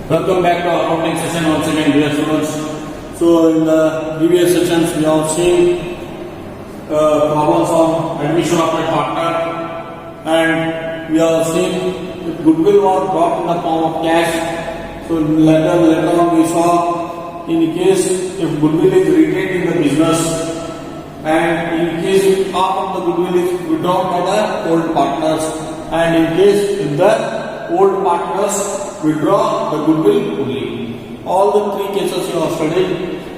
Welcome back to our accounting session once again, dear students. So in the previous sessions we have seen problems on admission of a partner, and we have seen if goodwill was brought in the form of cash. So later on we saw in case if goodwill is retained in the business, and in case if half of the goodwill is withdrawn by the old partners, and in case if the old partners withdraw the goodwill fully. All the three cases you have studied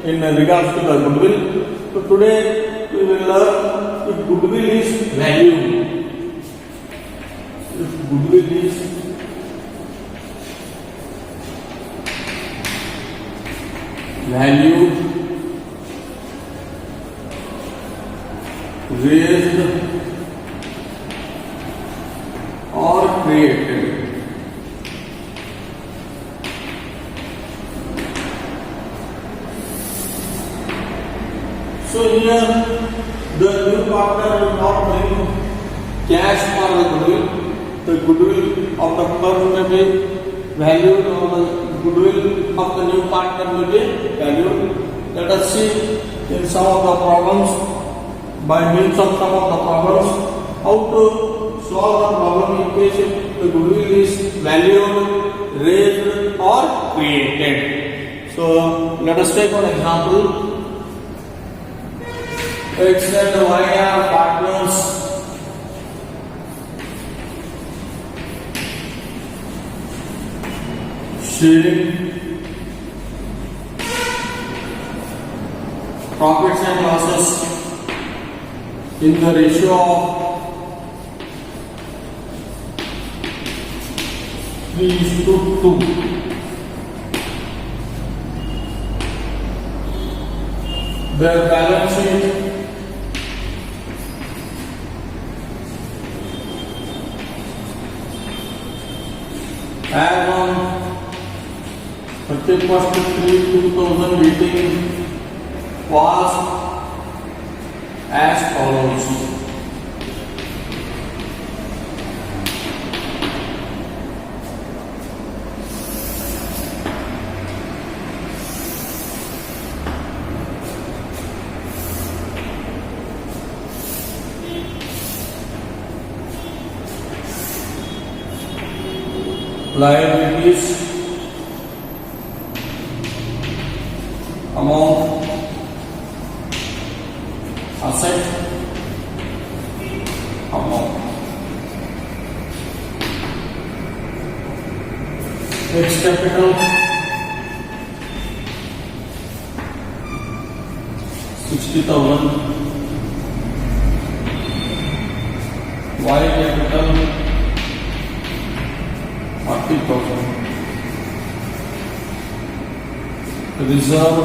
in regards to the goodwill. So today we will learn if goodwill is valued. If goodwill is valued, raised or created. So here the new partner will not bring cash for the goodwill. The goodwill of the firm may be valued, or the goodwill of the new partner may be valued. Let us see in some of the problems, by means of some of the problems, how to solve the problem in case if the goodwill is valued, raised or created. So let us take one example. X and Y are partners. Sharing profits and losses in the ratio of 3:2. Their balance sheet as on 31st/3/2018 was as follows. Liabilities amount, asset amount. X capital 60,000, Y capital 40,000. Reserve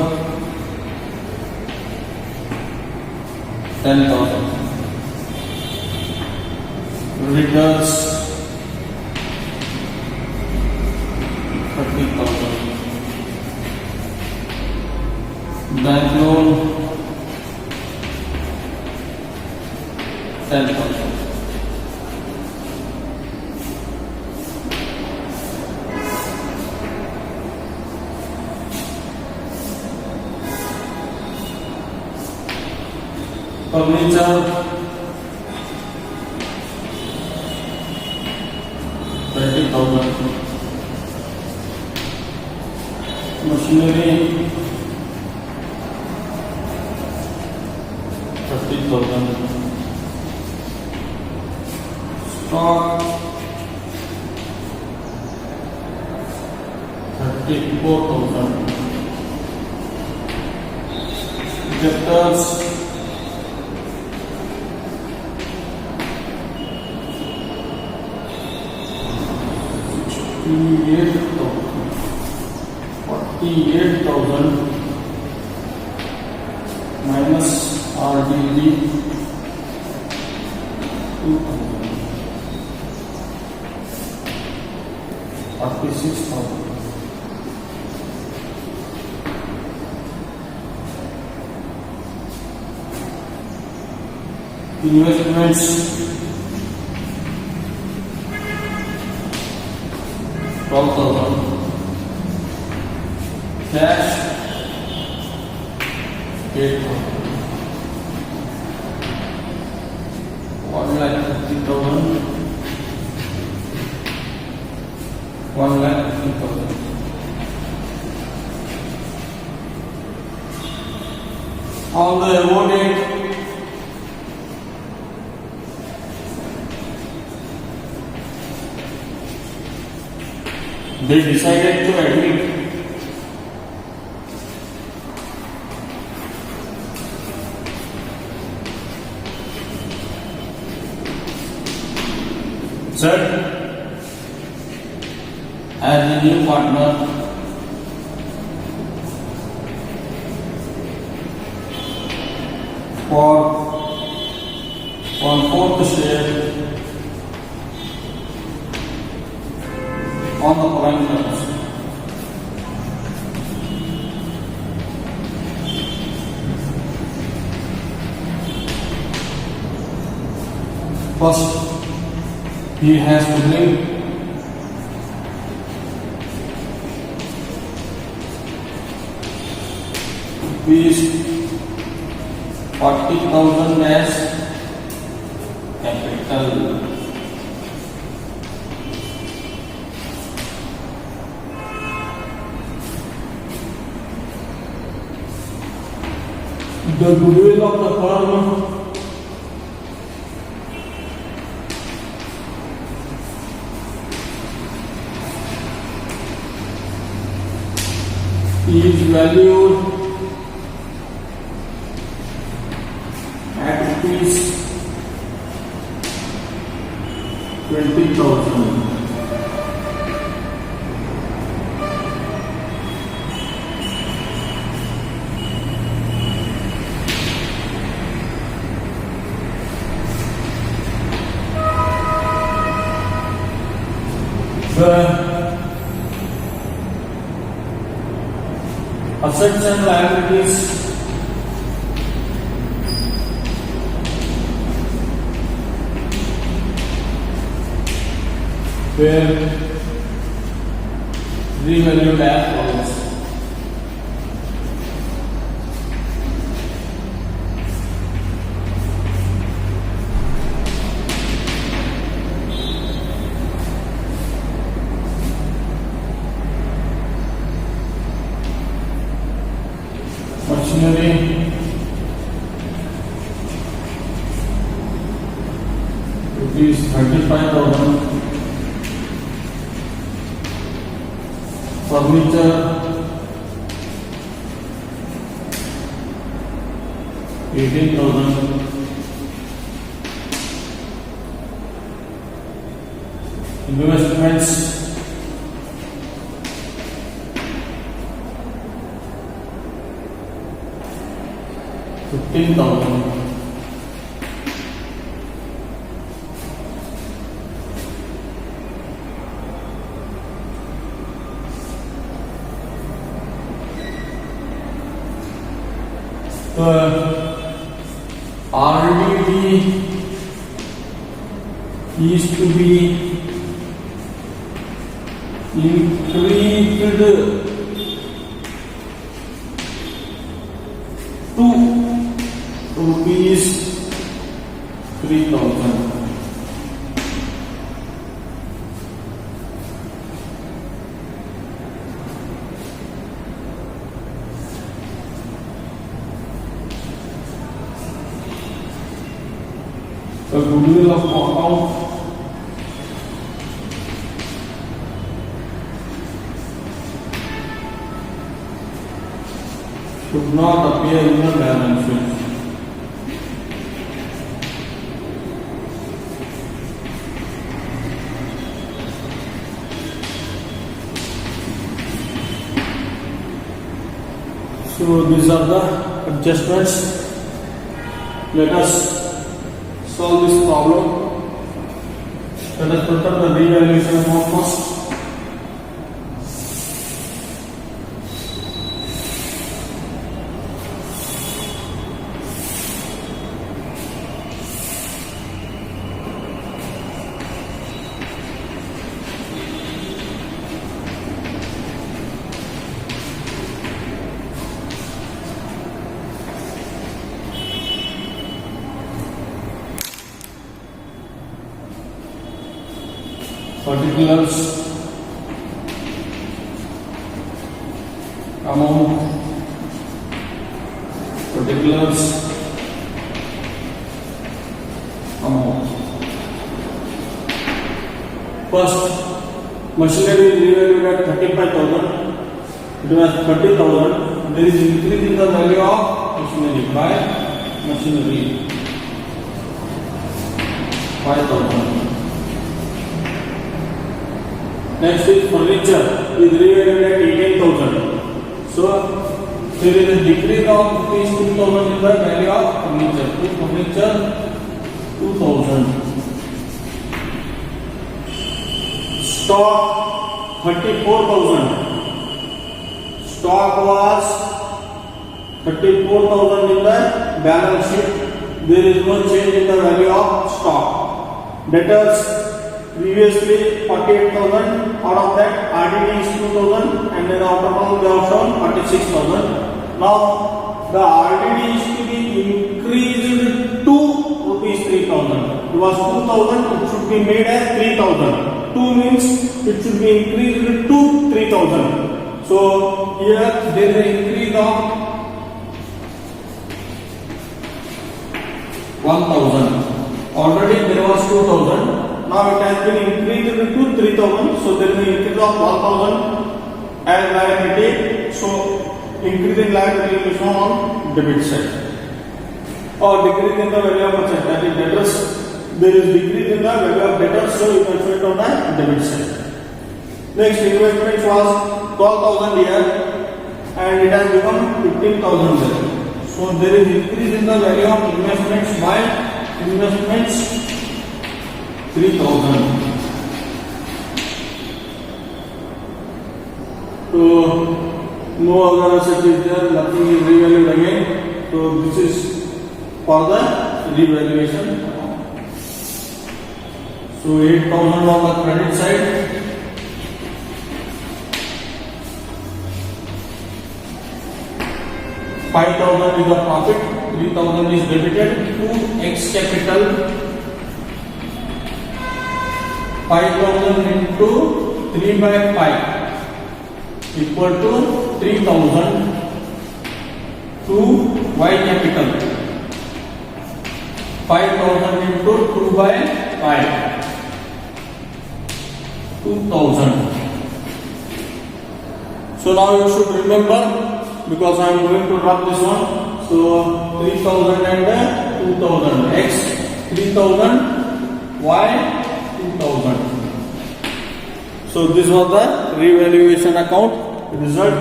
10,000. Creditors 30,000. Bank loan 10,000. Furniture 20,000. Machinery 30,000. Stock 34,000. Debtors 48,000 minus RDD 2,000, 46,000. Investments 12,000. 1,50,000, 1,50,000. On the award date, they decided to admit Sir, as a new partner for 1/4 share on the following terms. First, he has to bring rupees 40,000 as capital. The goodwill of the firm is valued at rupees 20,000. The assets and liabilities were revalued as follows. Machinery, rupees 35,000. Furniture, 18,000. Investments, 15,000. RDD is to be increased to rupees 3,000. The goodwill of account should not appear in the balance sheet. So these are the adjustments. Let us solve this problem. Let us put up the revaluation amount first. particulars, amount, particulars, amount. First, machinery is revalued at 35,000. It was 30,000. There is increase in the value of machinery by machinery 5,000. Next is furniture is revalued at 18,000. So there is a decrease of rupees 2,000 in the value of furniture. Furniture 2,000. Stock 34,000. Stock was 34,000 in the balance sheet. There is no change in the value of stock. Debtors previously 48,000. Out of that, RDD is 2,000, and then after all they have shown 46,000. Now the RDD is to be increased to rupees 3,000. It was 2,000. It should be made as 3,000. 2 means it should be increased to 3,000. So here there is an increase of 1,000. Already there was 2,000. Now it has been increased to 3,000. So there is an increase of 1,000 as liability. So increase in liability will be shown on debit side. Or decrease in the value of asset, that is debtors. There is decrease in the value of debtors, so you can show it on the debit side. Next, investment was 12,000 here, and it has become 15,000 there. So there is increase in the value of investments by investments 3,000. So no other asset is there, nothing is revalued again. So this is for the revaluation. So 8,000 on the credit side. 5,000 is the profit, 3,000 is debited to X capital. 5,000 into 3 by 5 equal to 3,000 to Y capital. 5,000 into 2 by 5 2,000. So now you should remember, because I am going to drop this one. So 3,000 and 2,000. X 3,000, Y 2,000. So this was the revaluation account result.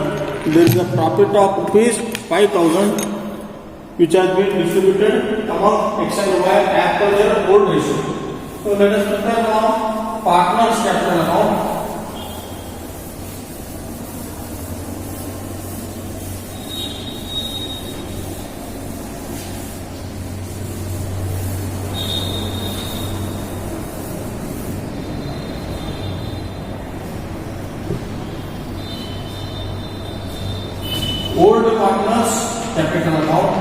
There is a profit of rupees 5,000 which has been distributed among X and Y as per their old ratio. So let us prepare now partners capital account. Old partners capital account.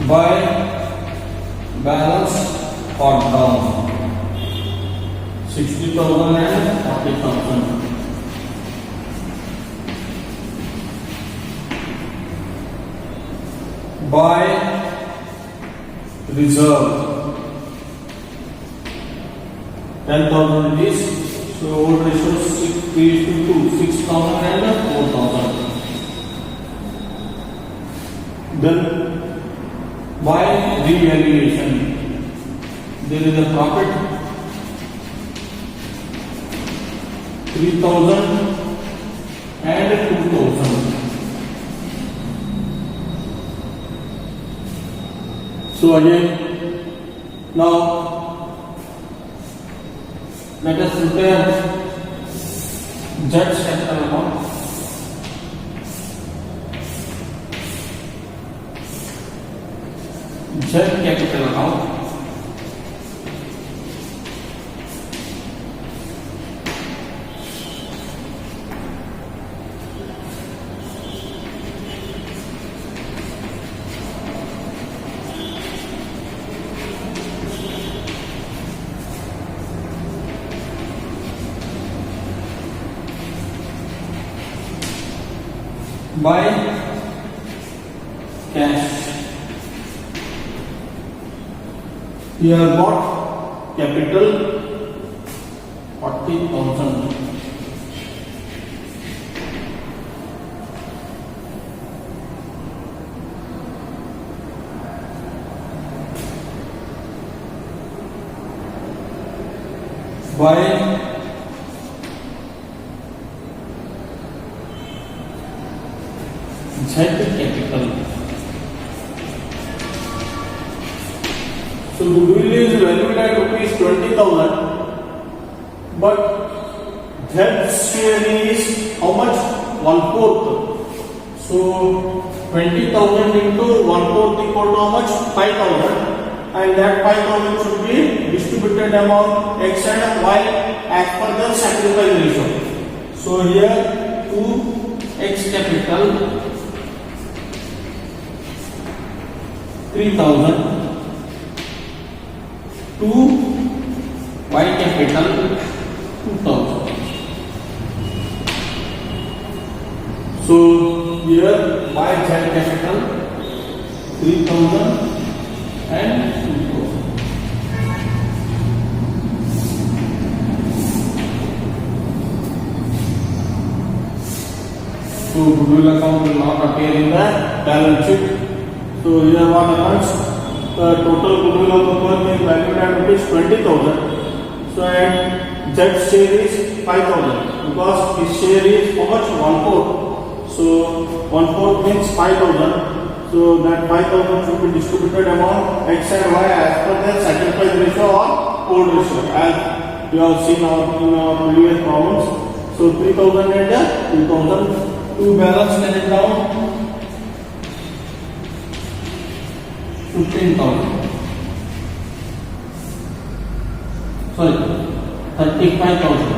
By balance or down 60,000 and 40,000. By reserve 10,000 rupees. So old ratio 6:2, 6,000 and 4,000. Then by revaluation, there is a profit 3,000 and 2,000. So again, now let us prepare Z's capital account. Z capital account. By cash. Here got capital 40,000. By Z capital. So goodwill is valued at rupees 20,000, but Z share is how much? 1/4. So 20,000 into 1/4 equal to how much? 5,000, and that 5,000 should be distributed among X and Y as per the sacrifice ratio. So here 2X capital 3,000, 2Y capital 2,000. So here Y Z capital 3,000 and 2,000. So goodwill account will not appear in the balance sheet. So here what happens? The total goodwill of the firm is valued at rupees 20,000. So and Z share is 5,000 because his share is how much? 1/4. So 1/4 means 5,000. So that 5,000 should be distributed among X and Y as per the sacrifice ratio or old ratio, as you have seen in our previous problems. So 3,000 and 2,000 to balance it down. 15,000. Sorry, 35,000.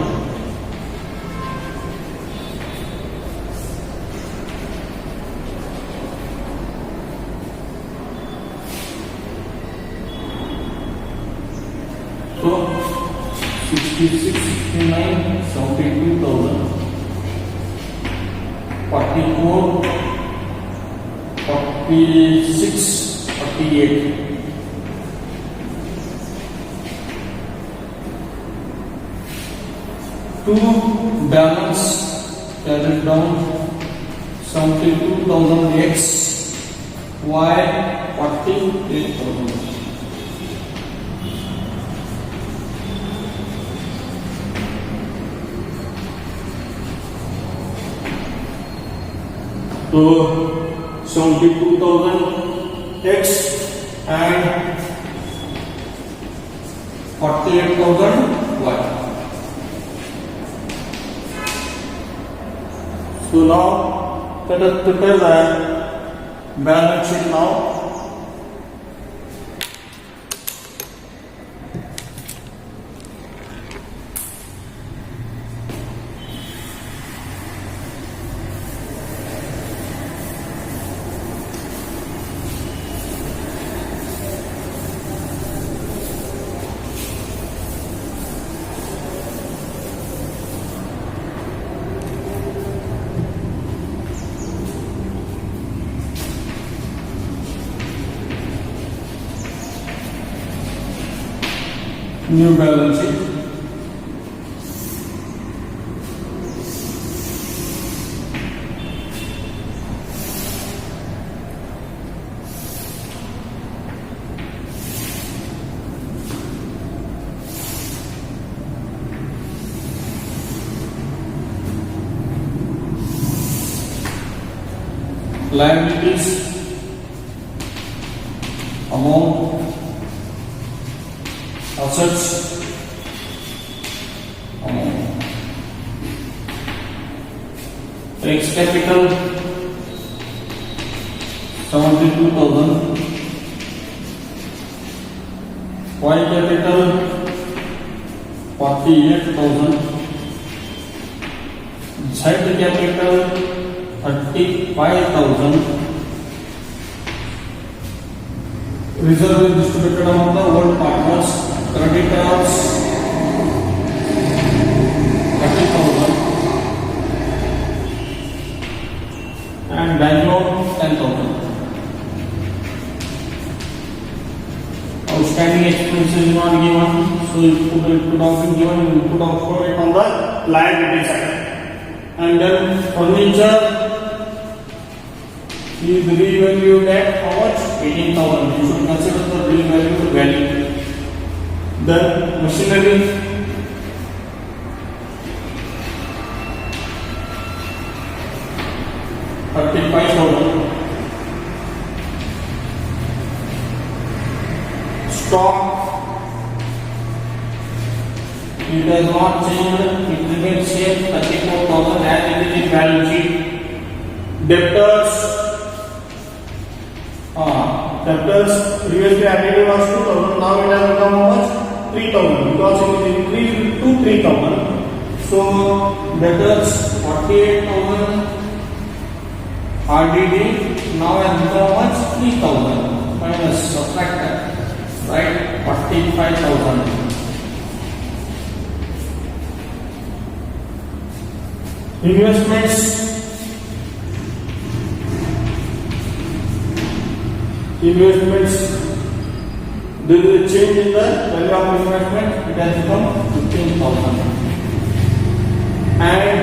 So 66, 69, 72,000. 44, 46. 48. To balance, carry down 72,000 X, Y 48,000. So 72,000 X and 48,000 Y. So now let us prepare the balance sheet now. New balance sheet. liabilities amount, assets amount, fixed capital 72,000, Y capital 48,000, Z capital 35,000. Reserve is distributed among the old partners. Creditors 30,000 and bank loan 10,000. Outstanding expenses is not given, so it could have been given. You could also it on the liability side. And then furniture is revalued at how much? 18,000. You should consider the revalued value. Then machinery 35,000. Stock, it has not changed, it remains same 34,000 as it is in balance sheet. Debtors, previously added was 2,000, now it has become how much? 3,000 because it is increased to 3,000. So debtors 48,000, RDD now has become how much? 3,000 minus subtract that. Right, 45,000. Investments. There is a change in the value of investment. It has become 15,000. And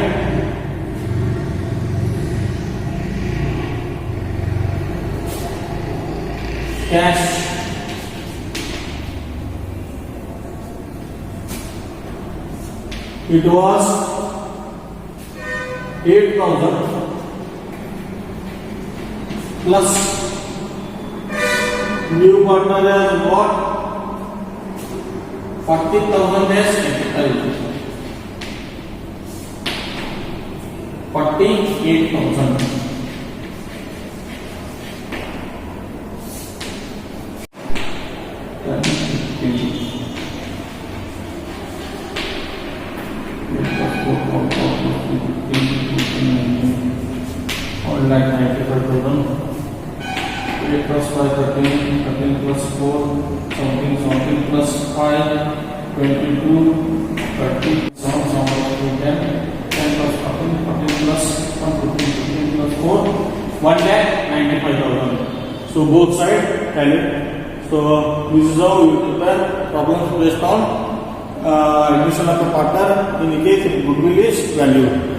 cash. It was 8,000 plus new partner has got 40,000 as capital. 48,000. Like 95,000. 8 plus 5, 13, 13 plus 4, 17, 17 plus 5, 22, 30, 7, 10, 10 plus 14, 14 plus 1, 15, 15 plus 4, 1,95,000. So both sides valid. So this is how you prepare problems based on admission of a partner in the case if goodwill is valued.